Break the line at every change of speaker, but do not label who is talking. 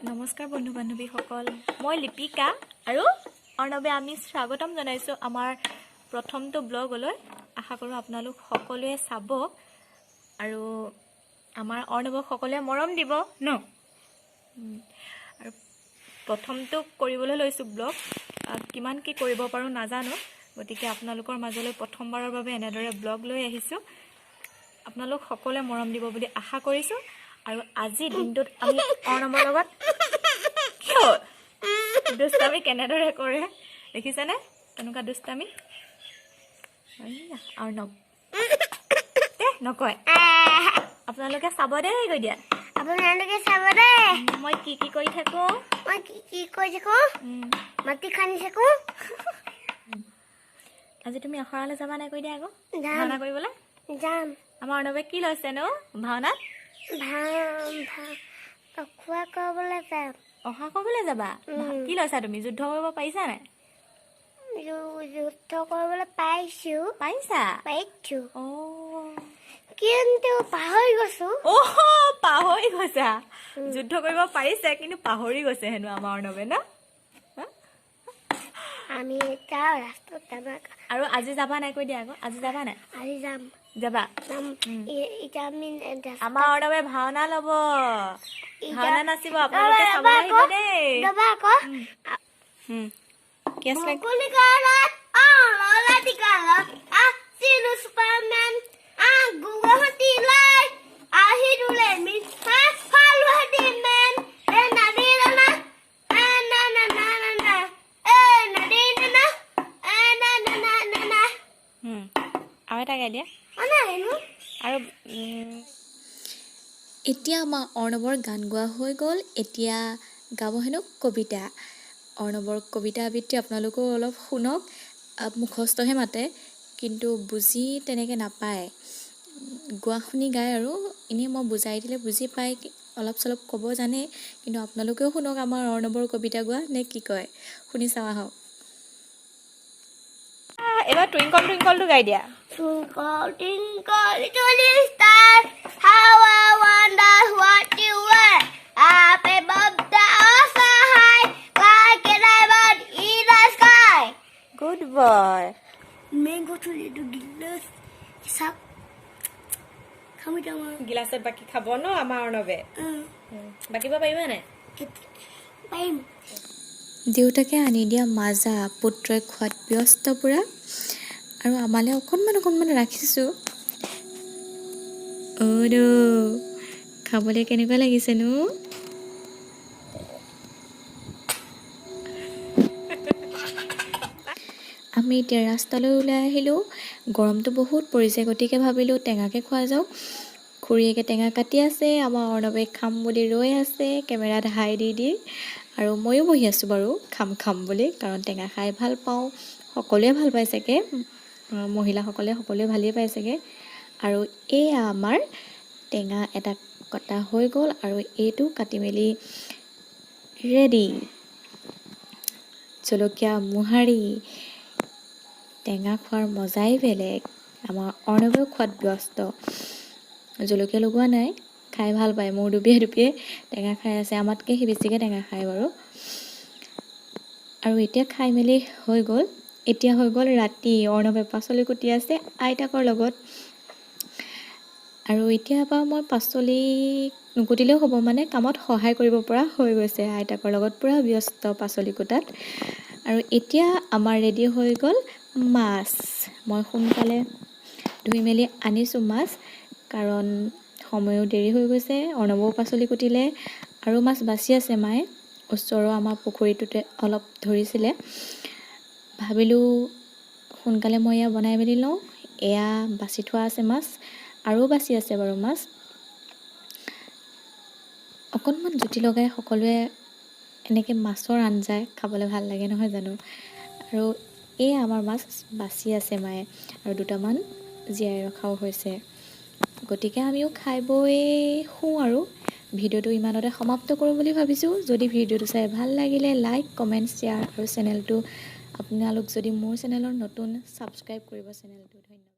নমস্কাৰ বন্ধু বান্ধৱীসকল, মই লিপিকা আৰু অৰ্ণৱে আমি স্বাগতম জনাইছোঁ আমাৰ প্ৰথমটো ব্লগলৈ। আশা কৰোঁ আপোনালোক সকলোৱে চাব আৰু আমাৰ অৰ্ণৱক সকলোৱে মৰম দিব ন। আৰু প্ৰথমটো কৰিবলৈ লৈছোঁ ব্লগ, কিমান কি কৰিব পাৰোঁ নাজানো, গতিকে আপোনালোকৰ মাজলৈ প্ৰথমবাৰৰ বাবে এনেদৰে ব্লগ লৈ আহিছোঁ। আপোনালোক সকলোৱে মৰম দিব বুলি আশা কৰিছোঁ। আৰু আজিৰ দিনটোত আমি অৰ্ণৱৰ লগত দুষ্টামি কেনেদৰে কৰে দেখিছেনে? তেনেকুৱা দুষ্টামি অৰ্ণৱ নকয়। আপোনালোকে চাব দেই, কৈ দিয়া
আপোনালোকে চাব দেই
মই কি কি কৰি থাকোঁ।
মাটি খানি থাকোঁ।
আজি তুমি আখৰালৈ যাবা নাই? কৈ দিয়া আকৌ ভাওনা কৰিবলৈ
যাম।
আমাৰ অৰ্ণৱে কি লৈছেনো ভাওনাত?
খোৱা কৰিবলৈ যাম।
অহা কৰিবলৈ যাবা? কি লৈছা তুমি? যুদ্ধ কৰিব পাৰিছা নাই?
যুদ্ধ কৰিবলৈ পাইছোঁ। পাইছোঁ কিন্তু পাহৰি গৈছোঁ।
পাহৰি গৈছা? যুদ্ধ কৰিব পাৰিছে কিন্তু পাহৰি গৈছে হেনো আমাৰ অৰ্ণৱে ন।
আমি এতিয়া ৰাস্তাত যাম।
আৰু আজি যাবা নাই? কৈ দিয়া আকৌ আজি যাবা নাই?
আজি যাম।
যাবা?
এতিয়া আমি
আমাৰ অৰ্ণৱে ভাওনা ল'ব, ভাওনা নাচিব। আপোনালোকে চাব আহিব দেই। কি আছিলে? আৰু এটা গাই দিয়া। আৰু এতিয়া আমাৰ অৰ্ণৱৰ গান গোৱা হৈ গ'ল। এতিয়া গাব হেনো কবিতা। অৰ্ণৱৰ কবিতা আবৃত্তি আপোনালোকেও অলপ শুনক। মুখস্থহে মাতে কিন্তু বুজি তেনেকৈ নাপায়। গোৱা শুনি গায় আৰু এনেই মই বুজাই দিলে বুজি পায়, অলপ চলপ ক'ব জানে। কিন্তু আপোনালোকেও শুনক আমাৰ অৰ্ণৱৰ কবিতা গোৱা, নে কি কয়? শুনি চাওঁ আহক। এবাৰ টুইংকল টুইংকলটো গাই দিয়া।
Twinkle, twinkle, little star, how I wonder what you were. Up above the ocean high, like a diamond in the sky.
Good boy.
Mango to little glass. Suck. Come down.
গিলাচত বাকি খাব ন আমাৰ অৰ্ণৱে? বাকিব পাৰিবা নাই? দেউতাকে আনি দিয়া মাজা পুত্ৰই খোৱাত ব্যস্ত পুৰা। আৰু আমালৈ অকণমান ৰাখিছোঁ। খাবলৈ কেনেকুৱা লাগিছেনো? আমি এতিয়া ৰাস্তালৈ ওলাই আহিলোঁ। গৰমটো বহুত পৰিছে, গতিকে ভাবিলোঁ টেঙাকে খোৱা যাওক। খুৰীয়েকে টেঙা কাটি আছে, আমাৰ অৰ্ণৱে খাম বুলি ৰৈ আছে কেমেৰাত হাই দি। আৰু ময়ো বহি আছোঁ বাৰু খাম বুলি, কাৰণ টেঙা খাই ভাল পাওঁ। সকলোৱে ভাল পায় চাগে, মহিলাসকলে সকলোৱে ভালেই পায় চাগে। আৰু এয়া আমাৰ টেঙা এটা কটা হৈ গ'ল আৰু এইটো কাটি মেলি ৰেডি। জলকীয়া মোহাৰি টেঙা খোৱাৰ মজাই বেলেগ। আমাৰ অৰ্ণৱেও খোৱাত ব্যস্ত। জলকীয়া লগোৱা নাই, খাই ভাল পায়। মোৰ দুপিয়ে টেঙা খাই আছে। আমাতকৈ সি বেছিকৈ টেঙা খায় বাৰু। আৰু এতিয়া খাই মেলি হৈ গ'ল। এতিয়া হৈ গ'ল ৰাতি। অৰ্ণৱে পাচলি কুটি আছে আইতাকৰ লগত। আৰু এতিয়া পৰা মই পাচলি নুকুটিলেও হ'ব, মানে কামত সহায় কৰিব পৰা হৈ গৈছে। আইতাকৰ লগত পূৰা ব্যস্ত পাচলি কুটাত। আৰু এতিয়া আমাৰ ৰেডি হৈ গ'ল মাছ। মই সোনকালে ধুই মেলি আনিছোঁ মাছ, কাৰণ সময়ো দেৰি হৈ গৈছে। অৰ্ণৱেও পাচলি কুটিলে আৰু মাছ বাচি আছে মায়ে। ওচৰৰ আমাৰ পুখুৰীটোতে অলপ ধৰিছিলে। ভাবিলোঁ সোনকালে মই এয়া বনাই মেলি লওঁ। এয়া বাচি থোৱা আছে মাছ, আৰু বাচি আছে বাৰু মাছ। অকণমান জুতি লগাই সকলোৱে এনেকৈ মাছৰ আঞ্জা খাবলৈ ভাল লাগে নহয় জানো? আৰু এয়া আমাৰ মাছ বাচি আছে মায়ে, আৰু দুটামান জীয়াই ৰখাও হৈছে। গতিকে আমিও খাই বৈ শুওঁ আৰু ভিডিঅ'টো ইমানতে সমাপ্ত কৰোঁ বুলি ভাবিছোঁ। যদি ভিডিঅ'টো চাই ভাল লাগিলে লাইক, কমেণ্ট, শ্বেয়াৰ আৰু চেনেলটো আপোনালোক যদি মোৰ চেনেলৰ নতুন ছাবস্ক্ৰাইব কৰিব চেনেলটো। ধন্যবাদ।